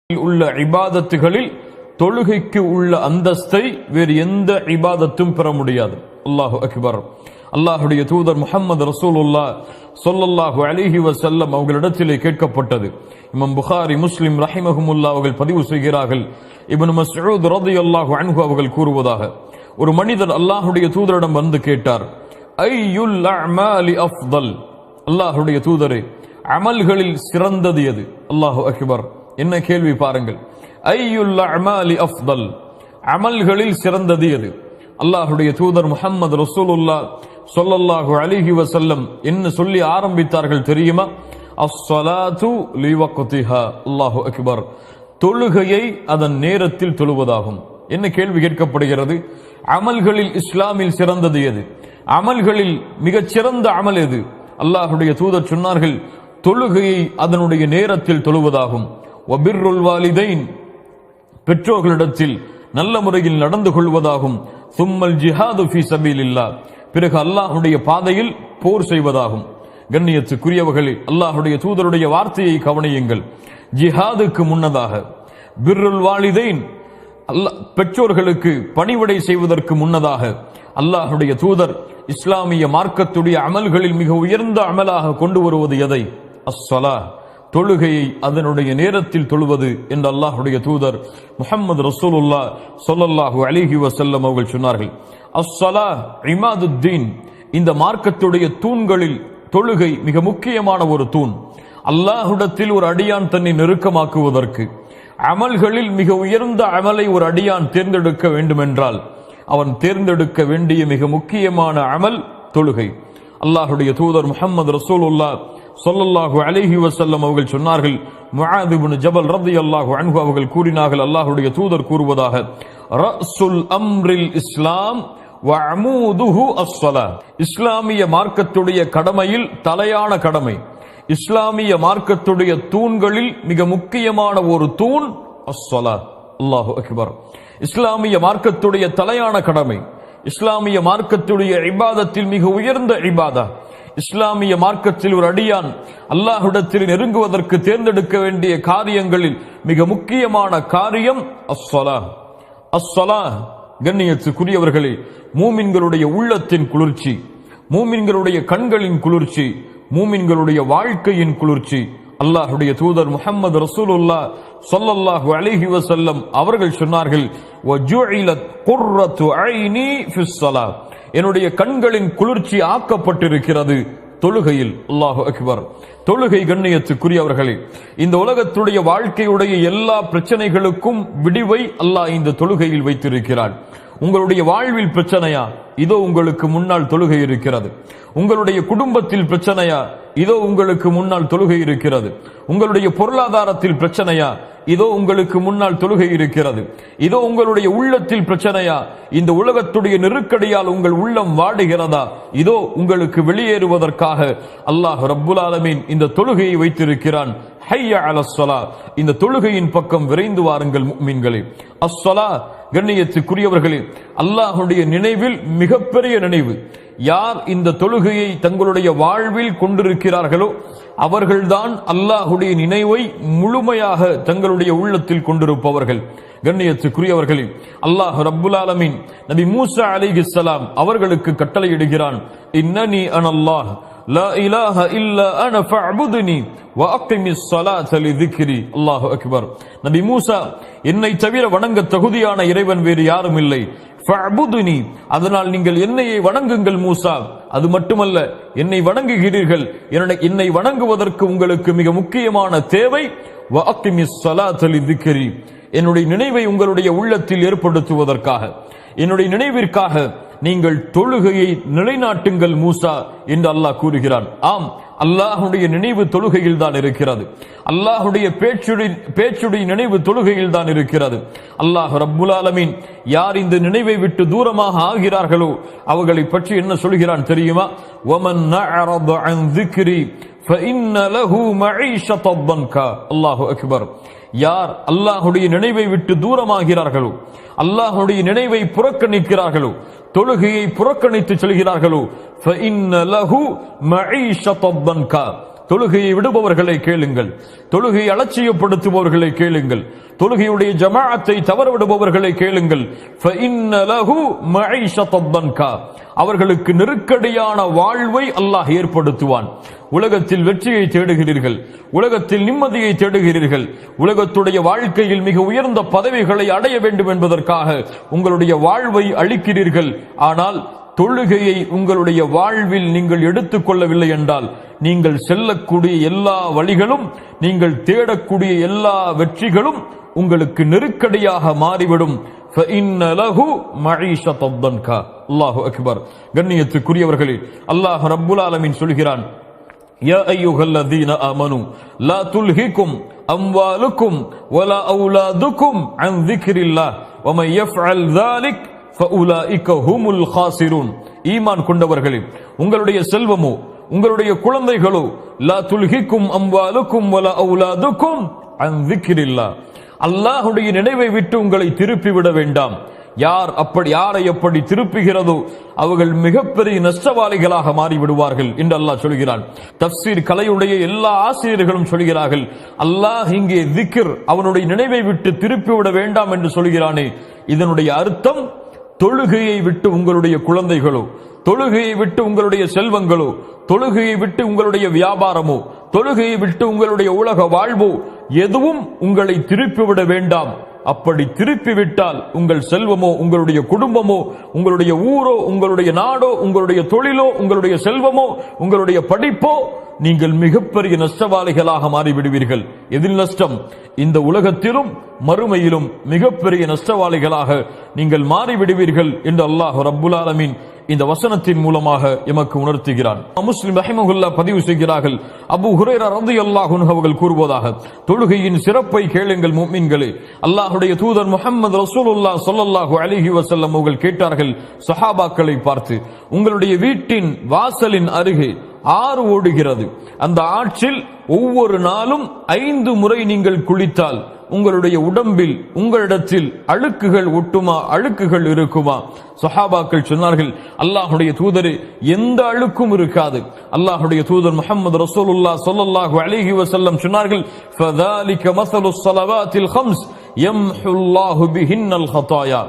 உள்ள இபாதத்துகளில் தொழுகைக்கு உள்ள அந்தஸ்தை வேறு எந்த இபாதத்தும் பெற முடியாது. அல்லாஹு அக்பர். அல்லாஹுடைய தூதர் முஹம்மது ரசூலுல்லாஹ் ஸல்லல்லாஹு அலைஹி வஸல்லம் அவர்களிடத்திலே கேட்கப்பட்டது. இமாம் புகாரி, முஸ்லிம் ரஹிமஹுமுல்லாஹ் அவர்கள் பதிவு செய்கிறார்கள். இப்னு மஸ்ஊத் ரலியல்லாஹு அன்ஹு அவர்கள் கூறுவதாக, ஒரு மனிதர் அல்லாஹுடைய தூதரிடம் வந்து கேட்டார், ஐயுல் அமாலி அஃதல், அல்லாஹுடைய தூதரே அமல்களில் சிறந்தது எது? அல்லாஹு அக்பர். என்ன கேள்வி பாருங்கள். ஐயுல் அமாலி அஃதல், அமல்களில் சிறந்தது எது? அல்லாஹுடைய தூதர் முஹம்மது ரசூலுல்லாஹ் ஸல்லல்லாஹு அலைஹி வஸல்லம் என்ன சொல்லி ஆரம்பித்தார்கள் தெரியுமா? அஸ்ஸலாத்து லிவக்திஹா. அல்லாஹு அக்பர். தொழுகையை அதன் நேரத்தில் தொழுவதாகும். என்ன கேள்வி கேட்கப்படுகிறது? அமல்களில் இஸ்லாமில் சிறந்தது எது? அமல்களில் மிகச் சிறந்த அமல் எது? அல்லாஹுடைய தூதர் சொன்னார்கள், தொழுகையை அதனுடைய நேரத்தில் தொழுவதாகும். வபிர்ருல் வாலிதைன், பெற்றோர்களிடத்தில் நல்ல முறையில் நடந்து கொள்வதாகும். சும்மல் ஜிஹாது ஃபீ சபீலில்லாஹ், பிறகு அல்லாஹுடைய பாதையில் போர் செய்வதாகும். கண்ணியத்துக்குரியவர்களே, அல்லாஹுடைய தூதருடைய வார்த்தையை கவனியுங்கள். ஜிஹாதுக்கு முன்னதாக பிர்ருல் வாலிதைன், பெற்றோர்களுக்கு பணிவிடை செய்வதற்கு முன்னதாக அல்லாஹுடைய தூதர் இஸ்லாமிய மார்க்கத்துடைய அமல்களில் மிக உயர்ந்த அமலாக கொண்டு வருவது எதை? அஸ்ஸலாஹ், தொழுகையை அதனுடைய நேரத்தில் தொழுவது என்று அல்லாஹுடைய தூதர் முஹம்மது ரசூலுல்லாஹ் ஸல்லல்லாஹு அலைஹி வஸல்லம் அவர்கள் சொன்னார்கள். அஸ்ஸலாஹ் இமாதுத்தீன், இந்த மார்க்கத்துடைய தூண்களில் தொழுகை மிக முக்கியமான ஒரு தூண். அல்லாஹ்விடத்தில் ஒரு அடியான் தன்னை நெருக்கமாக்குவதற்கு, அமல்களில் மிக உயர்ந்த அமலை ஒரு அடியான் தேர்ந்தெடுக்க வேண்டுமென்றால் அவன் தேர்ந்தெடுக்க வேண்டிய மிக முக்கியமான அமல் தொழுகை. அல்லாஹுடைய தூதர் முஹம்மது ரசூலுல்லாஹ் ஸல்லல்லாஹு அலைஹி வஸல்லம் அவர்கள் சொன்னார்கள், முஆத் இப்னு ஜபல் ரலியல்லாஹு அன்ஹு அவர்கள் கூறினார்கள், அல்லாஹுடைய தூதர் கூறுவதாக, ரஸுல் அம்ரில் இஸ்லாம் வ அமூதுஹு அஸ்ஸலாஹ், இஸ்லாமிய மார்க்கத்துடைய கடமையில் தலையான கடமை, இஸ்லாமிய மார்க்கத்துடைய தூண்களில் மிக முக்கியமான ஒரு தூண் அஸ்ஸலாஹ். அல்லாஹு அக்பர். இஸ்லாமிய மார்க்கத்துடைய தலையான கடமை, இஸ்லாமிய மார்க்கத்துடைய இபாதத்தில் மிக உயர்ந்த இபாதா, இஸ்லாமிய மார்க்கத்தில் ஒரு அடியான் அல்லாஹ்விடத்தில் நெருங்குவதற்கு தேர்ந்தெடுக்க வேண்டிய காரியங்களில் மிக முக்கியமான காரியம் அஸ்ஸலாஹ். அஸ்ஸலாஹ், கண்ணியத்துக்குரியவர்களே, மூமின்களுடைய உள்ளத்தின் குளிர்ச்சி, மூமின்களுடைய கண்களின் குளிர்ச்சி, மூமின்களுடைய வாழ்க்கையின் குளிர்ச்சி. அல்லாஹுடைய தூதர் முஹம்மது ரசூலுல்லாஹ் ஸல்லல்லாஹு அலைஹி வஸல்லம் அவர்கள் சொன்னார்கள், வஜுஇலத் குர்ரத்து ஐனி ஃபிஸ் ஸலாத், என்னுடைய கண்களின் குளிர்ச்சி ஆக்கப்பட்டிருக்கிறது தொழுகையில். அல்லாஹு அக்பர். தொழுகை, கண்ணியத்துக்குரியவர்களே, இந்த உலகத்துடைய வாழ்க்கையுடைய எல்லா பிரச்சனைகளுக்கும் விடிவை அல்லாஹ் இந்த தொழுகையில் வைத்திருக்கிறார். உங்களுடைய வாழ்வில் பிரச்சனையா? இதோ உங்களுக்கு முன்னால் தொழுகை இருக்கிறது. உங்களுடைய குடும்பத்தில் பிரச்சனையா? இதோ உங்களுக்கு முன்னால் தொழுகை இருக்கிறது. உங்களுடைய பொருளாதாரத்தில் பிரச்சனையா? இதோ உங்களுக்கு முன்னால் தொழுகை இருக்கிறது. இதோ உங்களுடைய உள்ளத்தில் பிரச்சனையா? இந்த உலகத்துடைய நெருக்கடியால் உங்கள் உள்ளம் வாடுகிறதா? இதோ உங்களுக்கு வெளியேறுவதற்காக அல்லாஹ் ரப்புல் ஆலமீன் இந்த தொழுகையை வைத்திருக்கிறான். ஹய்ய அலஸ் ஸலா, இந்த தொழுகையின் பக்கம் விரைந்து வாருங்கள் முஃமின்களே. அஸ்ஸலா, கண்ணியத்துக்குரியவர்களே, அல்லாஹ்வுடைய நினைவில் மிகப்பெரிய நினைவு. யார் இந்த தொழுகையை தங்களுடைய வாழ்வில் கொண்டிருக்கிறார்களோ அவர்கள்தான் அல்லாஹுடைய நினைவை முழுமையாக தங்களுடைய உள்ளத்தில் கொண்டிருப்பவர்கள். கண்ணியத்துக்குரியவர்களே, அல்லாஹ் ரப்புல் ஆலமீன் நபி மூசா அலைஹிஸ்ஸலாம் அவர்களுக்கு கட்டளையிடுகிறான், இன்னனி அனல்லாஹ் லா இலாஹ இல்லா அன ஃபஅபுதுனி வ அகிமிஸ் ஸலாத லிذிக்ரி. அல்லாஹு அக்பர். நபி மூசா, என்னை தவிர வணங்க தகுதியான இறைவன் வேறு யாரும் இல்லை. ஃபஅபுதுனி, அதனால் நீங்கள் என்னையே வணங்குங்கள் மூசா. அது மட்டுமல்ல, என்னை வணங்குகிறீர்கள், என்னை வணங்குவதற்கு உங்களுக்கு மிக முக்கியமான தேவை வ அகிமிஸ் ஸலாத லிذிக்ரி, என்னுடைய நினைவை உங்களுடைய உள்ளத்தில் ஏற்படுத்துவதற்காக, என்னுடைய நினைவிற்காக நீங்கள் தொழுகையை நிலைநாட்டுங்கள் மூசா என்று அல்லாஹ் கூறுகிறான். ஆம், அல்லாஹுடைய நினைவு தொழுகையில் தான் இருக்கிறது. அல்லாஹுடைய பேச்சுடைய நினைவு தொழுகையில் தான் இருக்கிறது. அல்லாஹ் ரப்புல் ஆலமீன் யார் இந்த நினைவை விட்டு தூரமாக ஆகிறார்களோ அவர்களை பற்றி என்ன சொல்கிறான் தெரியுமா? வமன் நஅரத அன் ذிக்ரி ஃபஇன்ன லஹு மஈஷத்தன் தன்கா. அல்லாஹு அக்பர். யார் அல்லாஹுடைய நினைவை விட்டு தூரமாகிறார்களோ, அல்லாஹுடைய நினைவை புறக்கணிக்கிறார்களோ, தொழுகையை புறக்கணித்து செல்கிறார்களோ, ஃபஇன்ன லஹு மஈஷத்தன் தன்கா, தொழுகையை விடுபவர்களை கேளுங்கள், தொழுகையை அலட்சியப்படுத்துபவர்களை கேளுங்கள், தொழுகையுடைய ஜமாஅத்தை தவறவிடுபவர்களை கேளுங்கள். அவர்களுக்கு நெருக்கடியான வாழ்வை அல்லாஹ் ஏற்படுத்துவான். உலகத்தில் வெற்றியை தேடுகிறீர்கள், உலகத்தில் நிம்மதியை தேடுகிறீர்கள், உலகத்துடைய வாழ்க்கையில் மிக உயர்ந்த பதவிகளை அடைய வேண்டும் என்பதற்காக உங்களுடைய வாழ்வை அளிக்கிறீர்கள். ஆனால் தொழுகையை உங்களுடைய வாழ்வில் நீங்கள் எடுத்துக் கொள்ளவில்லை என்றால் நீங்கள் செல்லக்கூடிய எல்லா வழிகளும், நீங்கள் தேடக்கூடிய எல்லா வெற்றிகளும் உங்களுக்கு நெருக்கடியாக மாறிவிடும். அல்லாஹு அக்பர். கண்ணியத்துக்குரியவர்களே, அல்லாஹ் ரப்புல் ஆலமீன் சொல்கிறான், யா அய்யுஹல்லதீன ஆமனூ லா துல்ஹிகும் அம்வாலுக்கும் வலா அவுலாதுக்கும் அன் ذிக்ரில்லாஹ் வமை யஃஅல் ذلك فأولئك هم الخاسرون. ஈமான் கொண்டவர்களே, உங்களுடைய செல்வமோ உங்களுடைய குழந்தைகளோ லா துல்ஹிக்கும் அம்வாலுக்கும் வலா அவுலாதுக்கும் அன் ذிக்ரில்லாஹ், அல்லாஹ்வுடைய நினைவை விட்டு உங்களை திருப்பி விட வேண்டாம். யாரை எப்படி திருப்புகிறதோ அவர்கள் மிகப்பெரிய நஷ்டவாளிகளாக மாறிவிடுவார்கள் என்று அல்லாஹ் சொல்கிறான். தஃப்சீர் கலையுடைய எல்லா ஆசிரியர்களும் சொல்கிறார்கள், அல்லாஹ் இங்கே திக்ர், அவனுடைய நினைவை விட்டு திருப்பிவிட வேண்டாம் என்று சொல்கிறானே, இதனுடைய அர்த்தம் தொழுகையை விட்டு உங்களுடைய குழந்தைகளோ, தொழுகையை விட்டு உங்களுடைய செல்வங்களோ, தொழுகையை விட்டு உங்களுடைய வியாபாரமோ, தொழுகையை விட்டு உங்களுடைய உலக வாழ்வோ எதுவும் உங்களை திருப்பிவிட வேண்டாம். அப்படி திருப்பிவிட்டால் உங்கள் செல்வமோ, உங்களுடைய குடும்பமோ, உங்களுடைய ஊரோ, உங்களுடைய நாடோ, உங்களுடைய தொழிலோ, உங்களுடைய செல்வமோ, உங்களுடைய படிப்போ, நீங்கள் மிகப்பெரிய நஷ்டவாளிகளாக மாறிவிடுவீர்கள். எதில் நஷ்டம்? இந்த உலகத்திலும் மறுமையிலும் மிகப்பெரிய நஷ்டவாளிகளாக நீங்கள் மாறிவிடுவீர்கள் என்று அல்லாஹ் ரப்புல் ஆலமீன் இந்த வசனத்தின் மூலமாக எமக்கு உணர்த்துகிறான். முஸ்லிம் ரஹிமஹுல்லாஹ் பதிவு செய்கிறார்கள், அபூ ஹுரைரா ரலியல்லாஹு அன்ஹு அவர்கள் கூறுவதாக, தொழுகையின் சிறப்பை கேளுங்கள் முஃமின்களே, அல்லாஹ்வுடைய தூதர் முஹம்மது ரசூலுல்லாஹ் ஸல்லல்லாஹு அலைஹி வஸல்லம் அவர்கள் கேட்டார்கள் சஹாபாக்களை பார்த்து, உங்களுடைய வீட்டின் வாசலின் அருகே ஆறு ஓடுகிறது, அந்த ஆற்றில் ஒவ்வொரு நாளும் 5 முறை நீங்கள் குளித்தால் உங்களுடைய உடம்பில் உங்களிடத்தில் அழுக்குகள் ஒட்டுமா, அழுக்குகள் இருக்குமா? சஹாபாக்கள் சொன்னார்கள், அல்லாஹ்வுடைய தூதரே, எந்த அழுக்கும் இருக்காது. அல்லாஹ்வுடைய தூதர் முஹம்மது ரசூலுல்லாஹ் ஸல்லல்லாஹு அலைஹி வஸல்லம் சொன்னார்கள், ஃபதாலிக மஸலுஸ் ஸலவாத்தில் ஹம்ஸ் யம்ஹுல்லாஹு பிஹின்னல் ஹதாயா.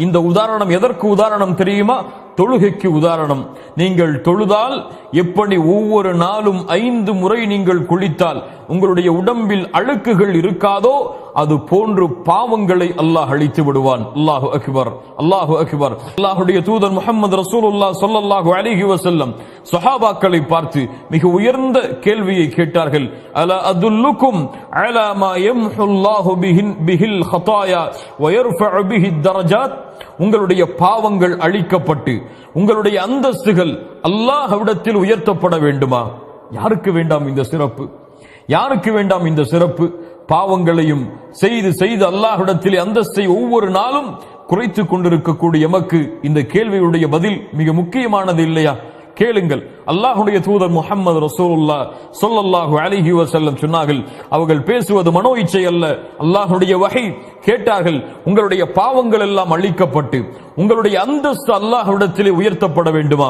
இந்த உதாரணம் எதற்கு உதாரணம் தெரியுமா? தொழுகைக்கு உதாரணம். நீங்கள் தொழுதால் எப்படி ஒவ்வொரு நாளும் 5 முறை நீங்கள் குளித்தால் உங்களுடைய உடம்பில் அழுக்குகள் இருக்காதோ அது போன்று பாவங்களை அல்லாஹ் அழித்து விடுவான். அல்லாஹு அக்பர், அல்லாஹு அக்பர். அல்லாஹ்வுடைய தூதர் முஹம்மது ரசூலுல்லாஹ் ஸல்லல்லாஹு அலைஹி வஸல்லம் சஹாபாக்களை பார்த்து மிக உயர்ந்த கேள்வியை கேட்டார்கள், அலா அதுல்லுக்கும் அலா மா யம்ஹுல்லாஹு பிஹில் ஹதாயா வ யர்ஃபஉ பிஹித் தரஜாத். உங்களுடைய பாவங்கள் அழிக்கப்பட்டு உங்களுடைய அந்தஸ்துகள் அல்லாஹ்விடத்தில் உயர்த்தப்பட வேண்டுமா? யாருக்கு வேண்டாம் இந்த சிறப்பு? யாருக்கு வேண்டாம் இந்த சிறப்பு? பாவங்களையும் செய்து செய்து அல்லாஹ்விடத்தில் அந்தஸ்தை ஒவ்வொரு நாளும் குறைத்துக் கொண்டிருக்கக்கூடிய எமக்கு இந்த கேள்வியுடைய பதில் மிக முக்கியமானது இல்லையா? கேளுங்கள். அல்லாஹ்வுடைய தூதர் முஹம்மது ரசூலுல்லாஹ் ஸல்லல்லாஹு அலைஹி வஸல்லம் சொன்னார்கள், அவர்கள் பேசுவது மனோ இச்சை அல்ல, அல்லாஹ்வுடைய வஹி. கேட்டார்கள், உங்களுடைய பாவங்கள் எல்லாம் அழிக்கப்பட்டு உங்களுடைய அந்தஸ்து அல்லாஹ்விடத்திலே உயர்த்தப்பட வேண்டுமா?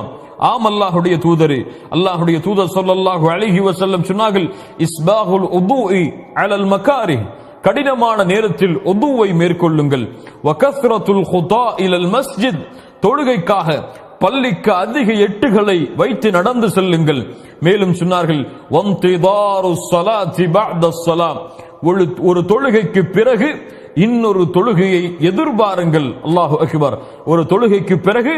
ஆம் அல்லாஹ்வுடைய தூதரே. அல்லாஹ்வுடைய தூதர் ஸல்லல்லாஹு அலைஹி வஸல்லம் சொன்னார்கள், இஸ்பாகுல் உதுஇ அலல் மகாரிஹ், கடினமான நேரத்தில் உதுவை மேற்கொள்ளுங்கள். வகஸ்ரத்துல் குதா இலல் மஸ்ஜித், தொழுகைக்காக பள்ளிக்கு அதிக எட்டுகளை வைத்து நடந்து செல்லுங்கள். மேலும் சொன்னார்கள், வன்திதாரு ஸலாத்தி பஅத ஸலாம், ஒரு தொழுகைக்கு பிறகு இன்னொரு தொழுகையை எதிர்பாருங்கள். அல்லாஹு அக்பர். ஒரு தொழுகைக்கு பிறகு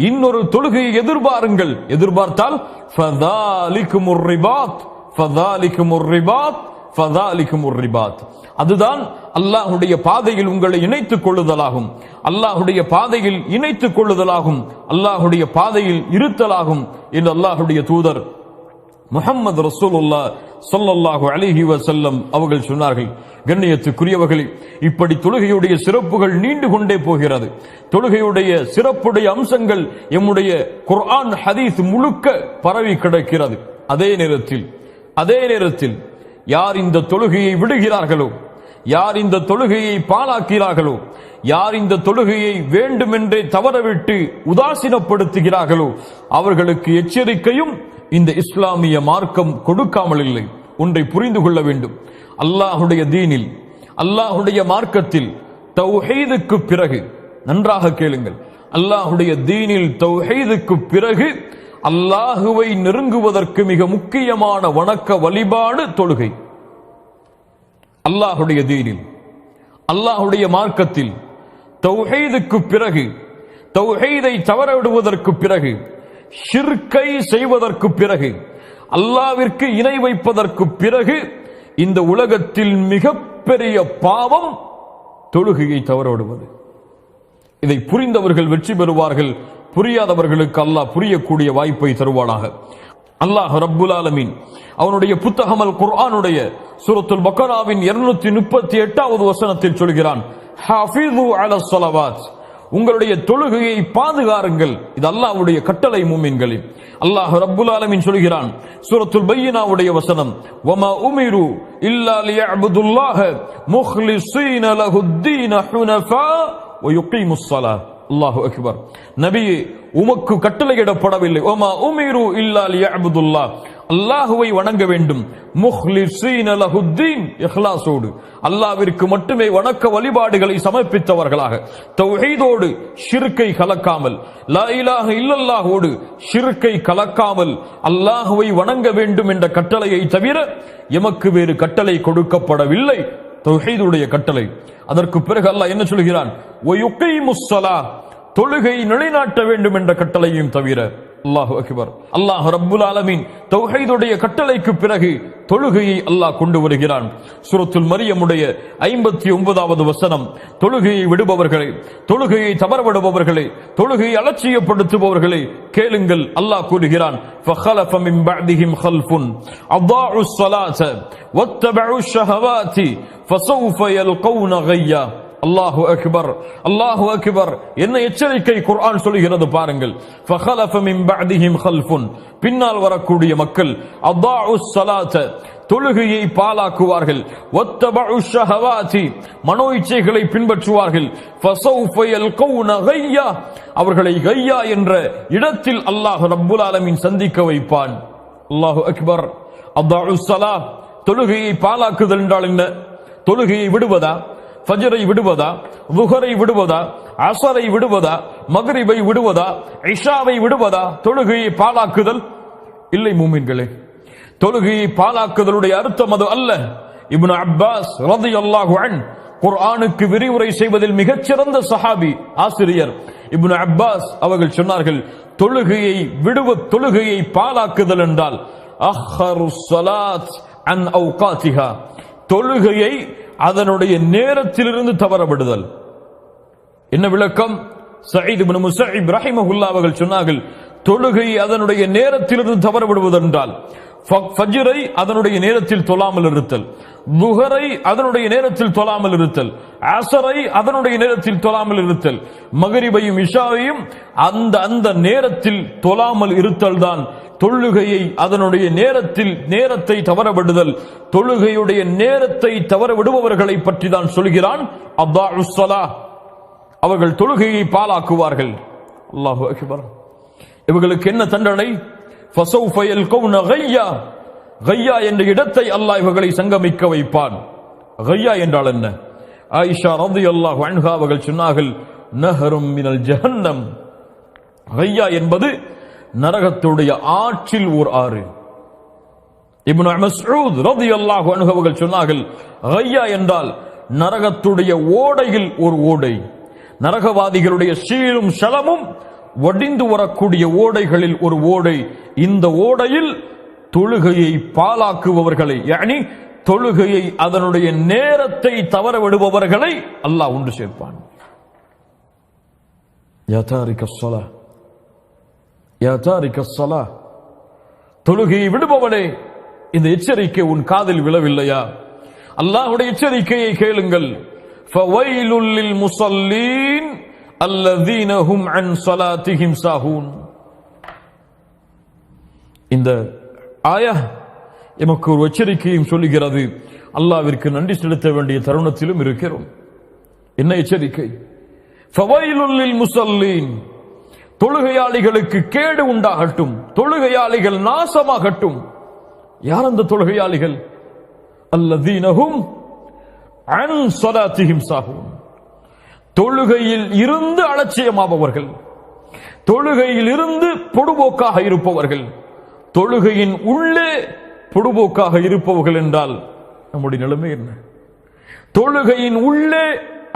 இன்னொரு தொழுகையை எதிர்பாருங்கள். எதிர்பார்த்தால் ஃபதாலிகுமுர் ரிபாத், ஃபதாலிகுமுர் ரிபாத், ஃபதாலிகுமுர் ரிபாத். அதுதான் அல்லாஹ்வுடைய பாதையில் உங்களை இணைத்துக் கொள்ளுதலாகும், அல்லாஹ்வுடைய பாதையில் இணைத்துக் கொள்ளுதலாகும், அல்லாஹ்வுடைய பாதையில் இருத்தலாகும் என்று அல்லாஹ்வுடைய தூதர் முஹம்மது ரசூலுல்லாஹ் ஸல்லல்லாஹு அலைஹி வஸல்லம் அவர்கள் சொன்னார்கள். கண்ணியத்துக்குரியவர்களே, இப்படி தொழுகையுடைய சிறப்புகள் நீண்டு கொண்டே போகிறது. தொழுகையுடைய சிறப்புடைய அம்சங்கள் எம்முடைய குர்ஆன் ஹதீஸ் முழுக்க பரவி கிடக்கிறது. அதே நேரத்தில் யார் இந்த தொழுகையை விடுகிறார்களோ, யார் இந்த தொழுகையை பாழாக்கிறார்களோ, யார் இந்த தொழுகையை வேண்டுமென்றே தவறவிட்டு உதாசீனப்படுத்துகிறார்களோ அவர்களுக்கு எச்சரிக்கையும் இந்த இஸ்லாமிய மார்க்கம் கொடுக்காமல் இல்லை. ஒன்றை புரிந்து கொள்ள வேண்டும். அல்லாஹுடைய தீனில், அல்லாஹுடைய மார்க்கத்தில் தௌஹீதுக்கு பிறகு, நன்றாக கேளுங்கள், அல்லாஹுடைய தீனில் தௌஹீதுக்கு பிறகு அல்லாஹுவை நெருங்குவதற்கு மிக முக்கியமான வணக்க வழிபாடு தொழுகை. அல்லாஹுடைய தீனில், அல்லாஹுடைய மார்க்கத்தில் தௌஹீதுக்கு பிறகு, தௌஹீதை தவறவிடுவதற்கு பிறகு, ஷிர்கை செய்வதற்கு பிறகு, அல்லாஹ்விற்கு இணை வைப்பதற்கு பிறகு இந்த உலகத்தில் மிகப்பெரிய பாவம் தொழுகையை தவறவிடுவது. இதை புரிந்தவர்கள் வெற்றி பெறுவார்கள். புரியாதவர்களுக்கு அல்லாஹ் புரியக்கூடிய வாய்ப்பை தருவானாக. அல்லாஹ் ரப்புல் ஆலமீன் அவனுடைய புத்தகம் அல் குர்ஆனுடைய சூரத்துல் பக்கராவின் 238வது வசனத்தில் சொல்கிறான், ஹாஃபிது அலஸ் ஸலவாத், உங்களுடைய தொழுகையை பாதுகாருங்கள். இது அல்லாஹ்வுடைய கட்டளை மூமின்களே. அல்லாஹ் ரப்புல் ஆலமீன் சொல்கிறான் சூரத்துல் பையினாவுடைய வசனம், வமா உமிரு இல்லா லியஅபுதுல்லாஹ முக்லிஸீன லஹுத்தீன ஹுனஃபா வ யுகீமுஸ் ஸலாத். அல்லாஹு அக்பர். நபியே, உமக்கு கட்டளையிடப்படவில்லை, வமா உமிரு இல்லா லியஅபுதுல்லாஹ், அல்லாஹுவை வணங்க வேண்டும், முக்லிஸீன லஹுத்தீன், இஹ்லாஸோடு, அல்லாஹ்விற்கு மட்டுமே வணக்க வழிபாடுகளை சமர்ப்பித்தவர்களாக, தௌஹீதோடு ஷிர்கை கலக்காமல், லா இலாஹ இல்லல்லாஹோடு ஷிர்கை கலக்காமல் அல்லாஹுவை வணங்க வேண்டும் என்ற கட்டளையை தவிர எமக்கு வேறு கட்டளை கொடுக்கப்படவில்லை. தௌஹீதுடைய கட்டளை. அதற்கு பிறகு அல்லாஹ் என்ன சொல்கிறான், வ யுகீமுஸ் ஸலாத், தொழுகை நிலைநாட்ட வேண்டும் என்ற கட்டளையும் தவிர. அல்லாஹு அக்பர். அல்லாஹ் ரப்புல் ஆலமீன் தௌஹீதுடைய கட்டளைக்கு பிறகு தொழுகையை அல்லாஹ் கொண்டு வருகிறான். சூரத்துல் மரியமுடைய 59வது வசனம், தொழுகையை விடுபவர்களே, தொழுகையை தவறவிடுபவர்களே, தொழுகையை அலட்சியப்படுத்துபவர்களே, கேளுங்கள். அல்லாஹ் கூறுகிறான், ஃபഖலஃப மின் பஅதிஹிம் கல்ஃபுன் அதாஉஸ் ஸலாத வத்தபஉஷ் ஷஹவாதி ஃபஸௌஃப யல்கௌன கய்யா. அல்லாஹு அக்பர், அல்லாஹு அக்பர். என்ன எச்சரிக்கை குர்ஆன் சொல்கிறது பாருங்கள். ஃபഖலஃப மின் பஅதிஹிம் கல்ஃபுன், பின்னால் வரக்கூடிய மக்கள், அதாஉஸ் ஸலாத, தொழுகையை பாலாக்குவார்கள், வத்தபஉஷ் ஷஹவாதி, மனோ இச்சைகளை பின்பற்றுவார்கள், ஃபஸௌஃப யல்கௌன கய்யா, அவர்களை கய்யா என்ற இடத்தில் அல்லாஹ் ரப்புல் ஆலமீன் சந்திக்க வைப்பான். அல்லாஹு அக்பர். அதாஉஸ் ஸலாத், தொழுகையை பாலாக்குதல் என்றால் என்ன? தொழுகையை விடுவதா? ஃபஜ்ரை விடுவதா? லுஹரை விடுவதா? அஸரை விடுவதா? மக்ரிபை விடுவதா? இஷாவை விடுவதா? தொழுகையை பாலாக்குதல் இல்லை மூமின்களே. தொழுகையை பாலாக்குதலுடைய அர்த்தம் அது அல்ல. இப்னு அப்பாஸ் ரலியல்லாஹு அன்ஹு, குர்ஆனுக்கு விரிவுரை செய்வதில் மிகச்சிறந்த சஹாபி, ஆசிரியர் இப்னு அப்பாஸ் அவர்கள் சொன்னார்கள், தொழுகையை பாலாக்குதல் என்றால் அஹ்ஹருஸ் ஸலாத் அன் அவ்காத்திஹா, தொழுகையை அதனுடைய நேரத்திலிருந்து தவறவிடுதல். என்ன விளக்கம்? சயீத் இப்னு முஸைப் ரஹிமஹுல்லாஹ் அவர்கள் சொன்னார்கள், தொழுகை அதனுடைய நேரத்திலிருந்து தவறவிடுவதென்றால் ஃபஜ்ரை அதனுடைய நேரத்தில் தொழாமல் இருத்தல், லுஹரை அதனுடைய நேரத்தில் தொழாமல் இருத்தல், அஸரை அதனுடைய நேரத்தில் தொழாமல் இருத்தல், மக்ரிபையும் இஷாவையும் அந்த நேரத்தில் தொழாமல் இருத்தல் தான் தொழுகையை அதனுடைய நேரத்தை தவறவிடுதல். தொழுகையுடைய நேரத்தை தவறவிடுபவர்களை பற்றி தான் சொல்கிறான் அதாஉஸ் ஸலாத், அவர்கள் தொழுகையை பாலாக்குவார்கள். அல்லாஹு அக்பர். இவர்களுக்கு என்ன தண்டனை? ஃபஸௌஃப யல்கௌன கய்யா, கய்யா என்ற இடத்தை அல்லாஹ் இவர்களை சங்கமிக்க வைப்பான். கய்யா என்றால் என்ன? ஆயிஷா ரலியல்லாஹு அன்ஹா அவர்கள் சொன்னார்கள், நஹரும் மினல் ஜஹன்னம். கய்யா என்பது நரகத்துடைய ஆற்றில் ஓர் ஆறு. இப்னு மஸ்ஊத் ரலியல்லாஹு அன்ஹு அவர்கள் சொன்னார்கள், கய்யா என்றால் நரகத்துடைய ஓடையில் ஒரு ஓடை, நரகவாதிகளுடைய சீலும் ஷலமும் வடிந்து வரக்கூடிய ஓடைகளில் ஒரு ஓடை. இந்த ஓடையில் தொழுகையை பாலாக்குபவர்களை, யானி தொழுகையை அதனுடைய நேரத்தை தவற விடுபவர்களை அல்லாஹ் ஒன்று சேர்ப்பான். யா தாரிகஸ் ஸலா, யா தாரிகஸ் ஸலா, தொழுகையை விடுபவனே, இந்த எச்சரிக்கை உன் காதில் விழவில்லையா? அல்லாஹ்வுடைய எச்சரிக்கையை கேளுங்கள். ஃபவைலுல் லில் முஸல்லீன் அல்லதீன ஹும் அன் ஸலாத்திஹிம் சாஹூன். இந்த ஆயா எமக்கு ஒரு எச்சரிக்கையும் சொல்லுகிறது. அல்லாஹ்விற்கு நன்றி செலுத்த வேண்டிய தருணத்திலும் இருக்கிறோம். என்ன எச்சரிக்கை? ஃபவைலுல் லில் முஸல்லீன், தொழுகையாளிகளுக்கு கேடு உண்டாகட்டும், தொழுகையாளிகள் நாசமாகட்டும். யார் அந்த தொழுகையாளிகள்? அல்லதீனஹும் அன் ஸலாத்திஹிம் சாஹூன். தொழுகையில் இருந்து அலட்சியமாபவர்கள், தொழுகையில் இருந்து பொடுபோக்காக இருப்பவர்கள். தொழுகையின் உள்ளே பொடுபோக்காக இருப்பவர்கள் என்றால் நம்முடைய நிலைமை என்ன? தொழுகையின் உள்ளே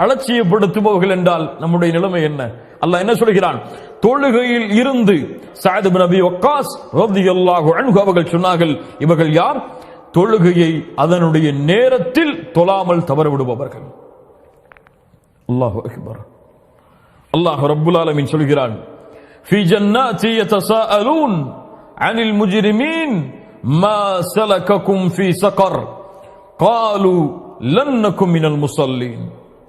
அலட்சியப்படுத்துபவர்கள் என்றால் நம்முடைய நிலைமை என்ன? அல்லாஹ் என்ன சொல்கிறான்? தொழுகையில் இருந்து சஅத் இப்னு அபி வக்காஸ் ரலியல்லாஹு அன்ஹு அவர்கள் சொன்னார்கள், இவர்கள் யார்? தொழுகையை அதனுடைய நேரத்தில் தொழாமல் தவறவிடுபவர்கள். அல்லாஹு அக்பர். அல்லாஹ் ரப்புல் ஆலமீன் சொல்கிறான், ஃபீ ஜன்னாத்தி யதசாஅலூன் அனில் முஜ்ரிமீன் மா ஸலககும் ஃபீ ஸகர் காலூ லன் நகும் மினல் முஸல்லீன்.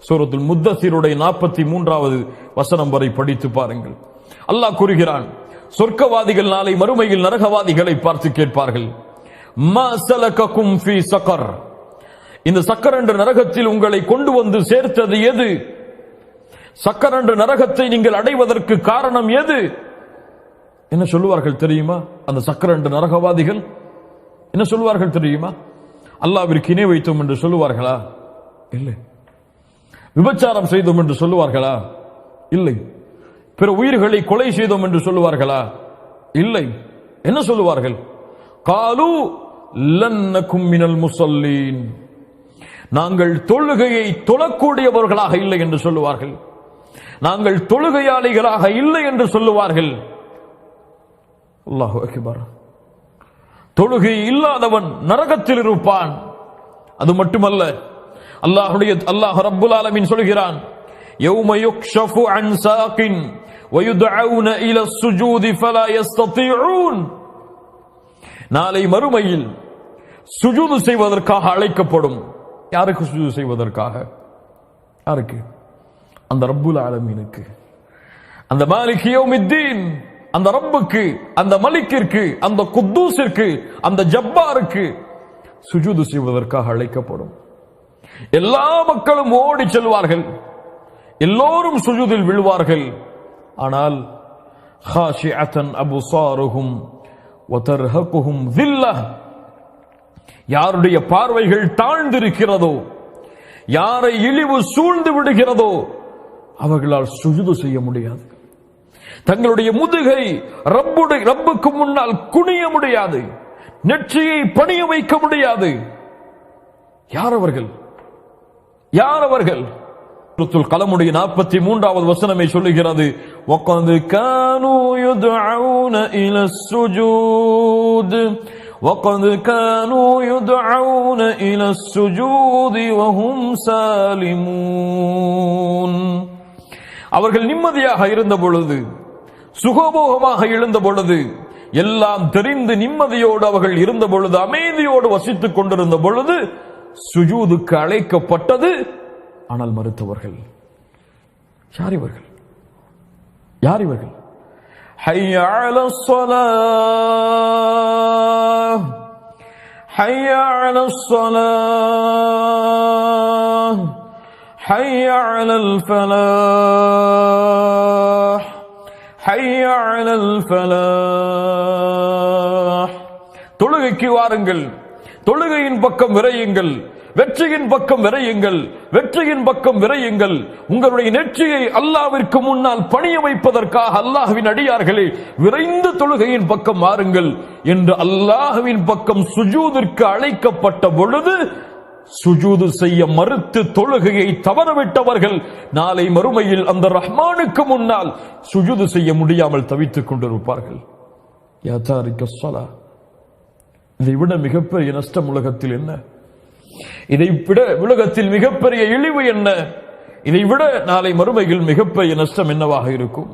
சூரத்துல் முத்தஸிருடைய 43வது வசனம் வரை படித்து பாருங்கள். அல்லாஹ் கூறுகிறான், சொர்க்கவாதிகள் நாளை மறுமையில் நரகவாதிகளை பார்த்து கேட்பார்கள், மா ஸலககும் ஃபீ ஸகர், இந்த சக்கர் என்ற நரகத்தில் உங்களை கொண்டு வந்து சேர்த்தது எது? சக்கர் என்ற நரகத்தை நீங்கள் அடைவதற்கு காரணம் எது? என்ன சொல்லுவார்கள் தெரியுமா? அந்த சக்கர் என்ற நரகவாதிகள் என்ன சொல்லுவார்கள் தெரியுமா? அல்லாஹ்விற்கு இணை வைத்தோம் என்று சொல்லுவார்களா? இல்லை. விபச்சாரம் செய்தோம் என்று சொல்லுவார்களா? இல்லை. பிற உயிர்களை கொலை செய்தோம் என்று சொல்லுவார்களா? இல்லை. என்ன சொல்லுவார்கள்? காலூ லன் நகும் மினல் முஸல்லீன், நாங்கள் தொழுகையை தொழக்கூடியவர்களாக இல்லை என்று சொல்லுவார்கள். நாங்கள் தொழுகையாளிகளாக இல்லை என்று சொல்லுவார்கள். அல்லாஹு அக்பர். தொழுகை இல்லாதவன் நரகத்தில் இருப்பான். அது மட்டுமல்ல, அல்லாஹ் ரப்புல் ஆலமீன் சொல்கிறான், யௌம யுக்ஷஃபு அன் சாகின் வயுதஊன இலா ஸுஜூதி ஃபலா யஸ்ததீஊன். நாளை மறுமையில் சுஜூது செய்வதற்காக அழைக்கப்படும். யாருக்கு சுஜூது செய்வதற்காக? யாருக்கு? அந்த ரப்புல் ஆலமீனுக்கு, அந்த மாலிக் யௌமித்தீன், அந்த ரப்புக்கு, அந்த மலிக்கிற்கு, அந்த குத்தூஸிற்கு, அந்த ஜப்பாருக்கு சுஜூது செய்வதற்காக அழைக்கப்படும். எல்லா மக்களும் ஓடி செல்வார்கள், எல்லோரும் சுஜூதில் விழுவார்கள். ஆனால் ஹாஷிஅத்தன் அபுசாருஹும் வதர்ஹகுஹும் ذில்லஹ், யாருடைய பார்வைகள் தாழ்ந்திருக்கிறதோ, யாரை இழிவு சூழ்ந்து விடுகிறதோ அவர்களால் சுஜூது செய்ய முடியாது. தங்களுடைய முதுகை ரப்புக்கு முன்னால் குனிய முடியாது, நெற்றியை பணிய வைக்க முடியாது. யார் அவர்கள்? யார் அவர்கள்? சூரத்துல் கலமுடைய 43வது வசனமே சொல்லுகிறது, வகத் கானூ யுதுஊன இலஸ் சுஜூத் வகத் கானூ யுதுஊன இலஸ் சுஜூதி வஹும் சாலிமூன். அவர்கள் நிம்மதியாக இருந்த பொழுது, சுகபோகமாக எழுந்த பொழுது, எல்லாம் தெரிந்து நிம்மதியோடு அவர்கள் இருந்த பொழுது, அமைதியோடு வசித்துக் கொண்டிருந்த பொழுது சுஜூதுக்கு அழைக்கப்பட்டது. ஆனால் மறுத்தவர்கள். யார் இவர்கள்? யார் இவர்கள்? ஹய்ய அலஸ் ஸலாஹ், ஹய்ய அலஸ் ஸலாஹ், ஹய்ய அலல் ஃபலாஹ், ஹய்ய அலல் ஃபலாஹ். தொழுகைக்கு வாருங்கள், தொழுகையின் பக்கம் விரையுங்கள், வெற்றியின் பக்கம் விரையுங்கள், வெற்றியின் பக்கம் விரையுங்கள். உங்களுடைய நெற்றியை அல்லாஹ்விற்கு முன்னால் பணிய வைப்பதற்காக அல்லாஹ்வின் அடியார்களே விரைந்து தொழுகையின் பக்கம் வாருங்கள் என்று அல்லாஹ்வின் பக்கம் சுஜூதிற்கு அழைக்கப்பட்ட பொழுது சுஜூது செய்ய மறுத்து தொழுகையை தவறவிட்டவர்கள் நாளை மறுமையில் அந்த ரஹ்மானுக்கு முன்னால் சுஜூது செய்ய முடியாமல் தவித்துக் கொண்டிருப்பார்கள். யா தாரிக ஸலாஹ், இதை விட மிகப்பெரிய நஷ்டம் உலகத்தில் என்ன? இதை விட உலகத்தில் மிகப்பெரிய இழிவு என்ன? இதை விட நாளை மறுமையில் மிகப்பெரிய நஷ்டம் என்னவாக இருக்கும்?